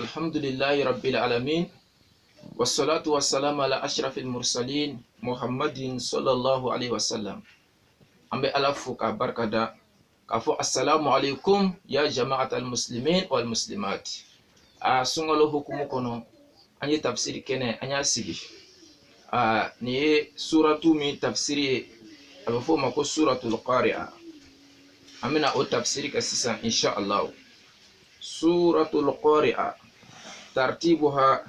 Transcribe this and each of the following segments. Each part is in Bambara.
الحمد لله رب العالمين والصلاة والسلام على أشرف المرسلين محمد صلى الله عليه وسلم. أمي ألفك بركة كفو السلام عليكم يا جماعة المسلمين والمسلمات. سنغلو حكم كنو أني تفسير كنه أني سيجي ني سورة من تفسير أبفو مكو سورة القارئة أمينا أو تفسير كسيسا إن شاء الله. سورة القارئة ترتيبها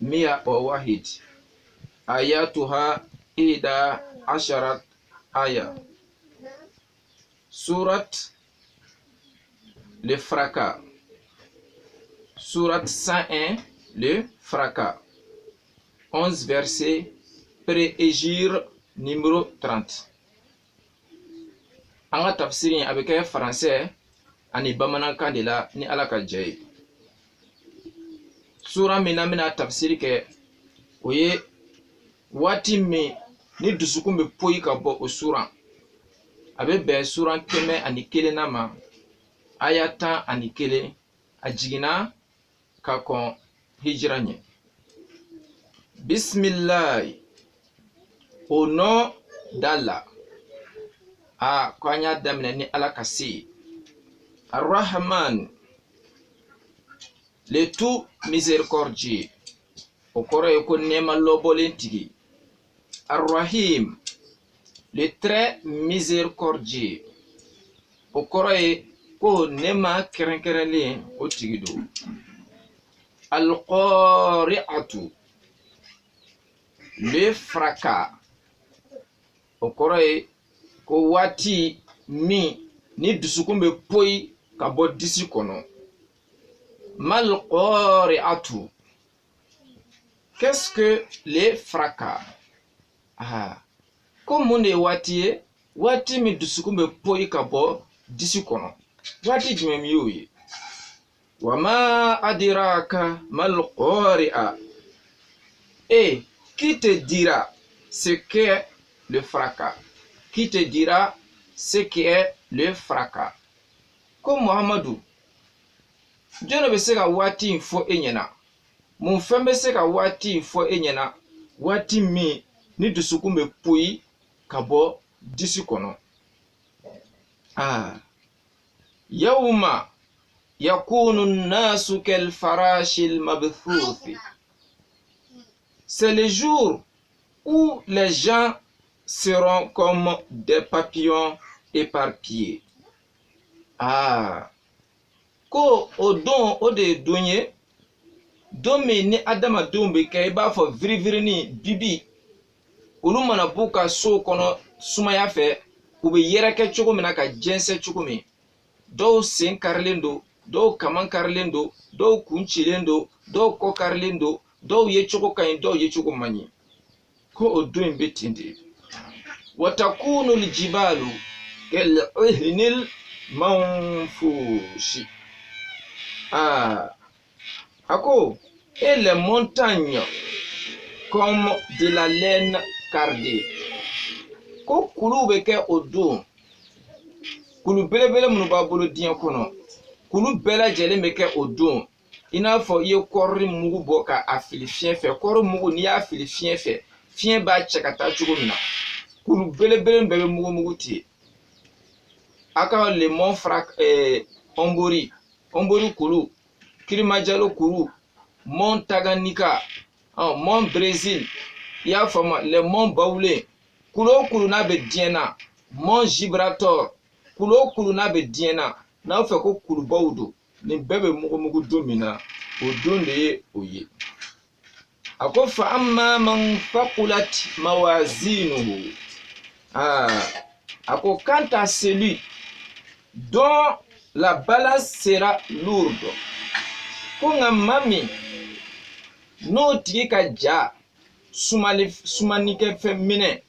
101 آياتها 11 آية. سورة le fracas. Surat 101 le fracas. 11 versets pré-égir numéro 30. Anga tafsiri avec un français ani bamanankan de la ni ala ka jɛ. Sura mina mina tafsiri kɛ o ye waati min ni dusukun bɛ poyi ka bɔ o sura a bɛ bɛn sura 101 ma aya 11 a jiginna ka kɔn hijira ɲɛ. Bismillah, au nom d'Allah. Ko an y'a daminɛ ni ala ka se. Ar-Rahman, le tout miséricordieux. O kɔrɔ ye ko nɛɛma lɔbɔlen tigi. Ar-Rahim, le très miséricordieux. O kɔrɔ ye ko nɛɛma kɛrɛnkɛrɛnlen o tigi do. Al-Qari'atu, le fracas. O kɔrɔ ye ko waati min ni dusukun bɛ poyi ka bɔ disi kɔnɔ. Mal qari'atu. Qu'est-ce que les fracas? Ko mun de ye waati ye? Waati min dusukun bɛ poyi ka bɔ disi kɔnɔ. Waati jumɛn min y'o ye? Wa ma adiraka mal qari'a. Et qui te dira ce qu'est le fracas? Qui te dira ce qu'est le fracas? Ko Muhammadu, jɔn bɛ se ka waati in fɔ e ɲɛna? Mun fɛn bɛ se ka waati in fɔ e ɲɛna? Waati min ni dusukun bɛ poyi ka bɔ disi kɔnɔ. Yawma yakunu an-nasu kal-farashil mabthuth. C'est le jour où les gens seront comme des papillons éparpillés. Ko o don o de don ye don min ni adamadenw bɛ kɛ i b'a fɔ virivirini bibi olu mana b'u ka so kɔnɔ sumaya fɛ u bɛ yɛrɛkɛ cogo min na ka jɛnsɛn cogo min. Dɔw sen karilen don, dɔw kaman karilen don, dɔw kun cilen don, dɔw kɔ karilen don, dɔw ye cogo ka ɲi, dɔw ye cogo man ɲi. Ko o don in bɛ ten de. Watakunu l-jibalu kal-'ihnil manfush. Ako, et les montagnes comme de la laine cardée. Ko kulu bɛ kɛ o don. Kulu belebele minnu b'a bolo diɲɛ kɔnɔ. Kulu bɛɛ lajɛlen bɛ kɛ o don. I n'a fɔ i ye kɔri mugu bɔ k'a fili fiɲɛ fɛ. Kɔri mugu n'i y'a fili fiɲɛ fɛ, fiɲɛ b'a cɛ ka taa cogo min na. Kulu belebele bɛɛ bɛ mugu ten. A ka le mont Ombori kulu, Kilimanjaro kulu, mont Tanganyika, mont Brésil, i y'a faamu, le mont Baoulé, kulu o kulu n'a bɛ diɲɛ na, mont Gibraltar, kulu o kulu n'a bɛ diɲɛ na, n'a fɛ ko kulubaw don, nin bɛɛ bɛ mugu don min na, o don de ye o ye. A ko fa amma man faqulat mawazinuhu. A ko quant à celui dont la balance sera lourde. Ko nka maa min n'o tigi ka ja sumanikɛfɛn minɛ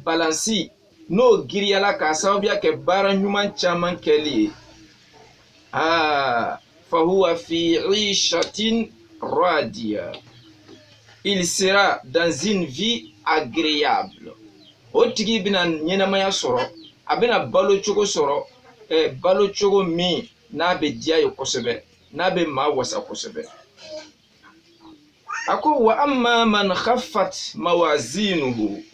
balansi n'o giriyala k'a sababuya kɛ baara ɲuman caman kɛli ye. Fahuwa fi 'ishatin radiya. Il sera dans une vie agréable. O tigi bɛna ɲɛnamaya sɔrɔ, a bɛna balo cogo sɔrɔ, balo cogo min n'a bɛ diya ye kosɛbɛ. n'a bɛ maa wasa kosɛbɛ. A ko wa amma man khaffat mawazinuhu.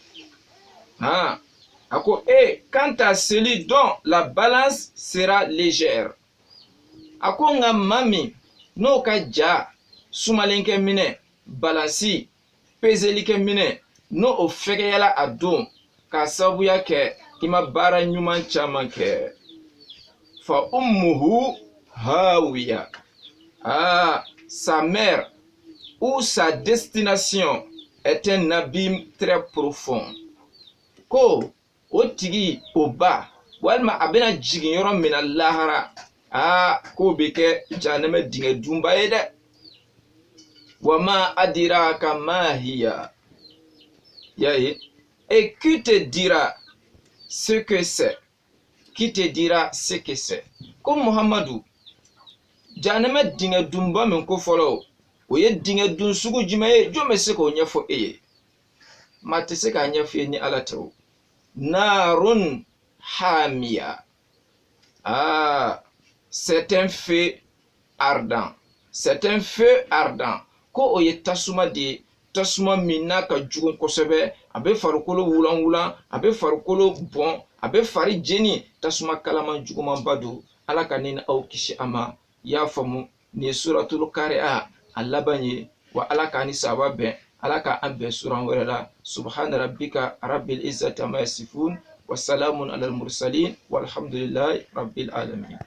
A ko quant à celui dont la balance sera légère. A ko nka maa min n'o ka ja sumalenkɛ minɛ balansi pezelikɛ minɛ n'o o fɛgɛyala a don k'a sababuya kɛ i ma baara ɲuman caman kɛ. Fa ummuhu hawiya. Sa mère ou sa destination est un abîme très profond. Ko o tigi o ba walima a bɛna jigin yɔrɔ min na lahara, k'o bɛ kɛ jahanama dingɛ dunba ye dɛ. Wa ma adiraka ma hiya. Yaye, et qui te dira ce que c'est? Qui te dira ce que c'est? Ko Muhammadu, jahanama dingɛ dunba min ko fɔlɔ o ye dingɛ dun sugu jumɛn ye? Jɔn bɛ se k'o ɲɛfɔ e ye? Maa tɛ se k'a ɲɛfɔ e ni Ala tɛ o. Narun hamiya. C'est un feu ardent. C'est un feu ardent. Ko o ye tasuma de ye, tasuma min n'a ka jugu kosɛbɛ, a bɛ farikolo wulan wulan, a bɛ farikolo bɔn, a bɛ fari jeni, tasuma kalaman jugumanba don. Ala ka ne ni aw kisi a ma. I y'a faamu, nin ye suratul Qari'a a laban ye, wa Ala k'an ni sababa bɛn, Ala k'an bɛn suran wɛrɛ la. Subhana rabbika rabbil izzati amma yasifun wa salamun alal mursalin walhamdulillahi rabbil alamin.